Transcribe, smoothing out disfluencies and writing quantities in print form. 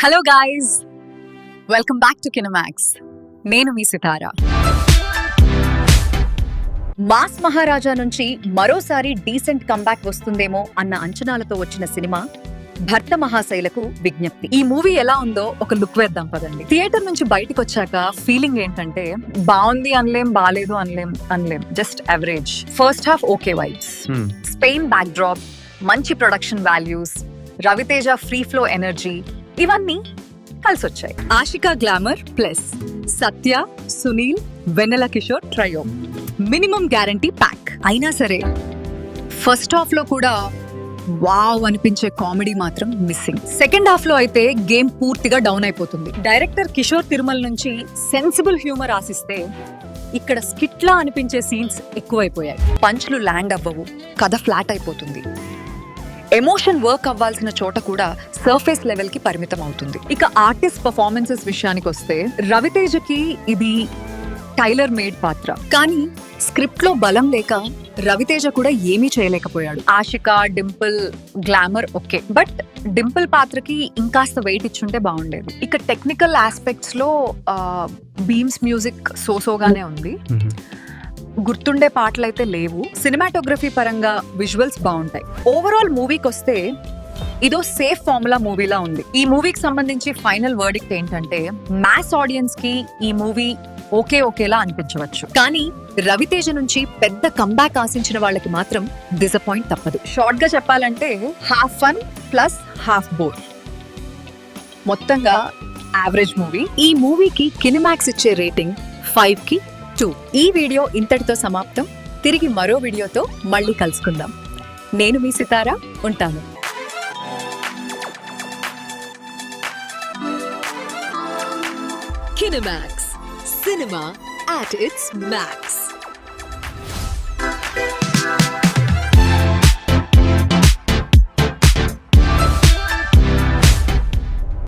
Hello guys, welcome back to Kinamax. నేను మీ సితారా. Mass మహారాజా నుంచి మరోసారి డీసెంట్ కంబ్యాక్ వస్తుందేమో అన్న అంచనాలతో వచ్చిన సినిమా భర్త మహాశైలకు విజ్ఞప్తి. ఈ మూవీ ఎలా ఉందో ఒక లుక్ వేద్దాం పదండి. థియేటర్ నుంచి బయటకు వచ్చాక ఫీలింగ్ ఏంటంటే బాగుంది అనలేం, బాలేదు అనలేం, just average. First half okay vibes, Spain backdrop, మంచి production values, Ravi Teja free flow energy, ఇవన్నీ కలిసి వచ్చాయి. Ashika glamour plus Satya, Sunil, Vennela Kishore trio, minimum guarantee pack. అయినా సరే ఫస్ట్ హాఫ్ లో కూడా వావ్ అనిపించే కామెడీ మాత్రం మిస్సింగ్. సెకండ్ హాఫ్ లో అయితే గేమ్ పూర్తిగా డౌన్ అయిపోతుంది. డైరెక్టర్ కిషోర్ తిరుమల్ నుంచి సెన్సిబుల్ హ్యూమర్ ఆశిస్తే ఇక్కడ స్కిట్లా అనిపించే సీన్స్ ఎక్కువైపోయాయి. పంచ్లు ల్యాండ్ అవ్వవు, కథ ఫ్లాట్ అయిపోతుంది. ఎమోషన్ వర్క్ అవ్వాల్సిన చోట కూడా సర్ఫేస్ లెవెల్ కి పరిమితం అవుతుంది. ఇక ఆర్టిస్ట్ పర్ఫార్మెన్సెస్ విషయానికి వస్తే రవితేజకి ఇది టైలర్ మేడ్ పాత్ర, కానీ స్క్రిప్ట్ లో బలం లేక రవితేజ కూడా ఏమీ చేయలేకపోయాడు. Ashika, Dimple glamour okay, but Dimple పాత్రకి ఇంకాస్త వెయిట్ ఇచ్చుంటే బాగుండేది. ఇక టెక్నికల్ ఆస్పెక్ట్స్ లో బీమ్స్ మ్యూజిక్ సోసోగానే ఉంది. గుర్తుండే పాటలు అయితే లేవు. సినిమాటోగ్రఫీ పరంగా విజువల్స్ బాగుంటాయి. ఓవరాల్ మూవీకి వస్తే ఇదో సేఫ్ ఫార్ములా మూవీలా ఉంది. ఈ మూవీకి సంబంధించి ఫైనల్ వర్డిక్ట్ ఏంటంటే మాస్ ఆడియన్స్ కి ఈ మూవీ ఓకేలా అనిపించవచ్చు, కానీ రవితేజ నుంచి పెద్ద కంబ్యాక్ ఆశించిన వాళ్ళకి మాత్రం డిసప్పాయింట్ తప్పదు. షార్ట్ గా చెప్పాలంటే half fun plus half bore, మొత్తంగా యావరేజ్ మూవీ. ఈ మూవీకి కినిమాక్స్ ఇచ్చే రేటింగ్ 5కి 2. ఈ వీడియో ఇంతటితో సమాప్తం. తిరిగి మరో వీడియోతో మళ్ళీ కలుసుకుందాం. నేను మీ సితారా, ఉంటాను. Kinemax, cinema at its max.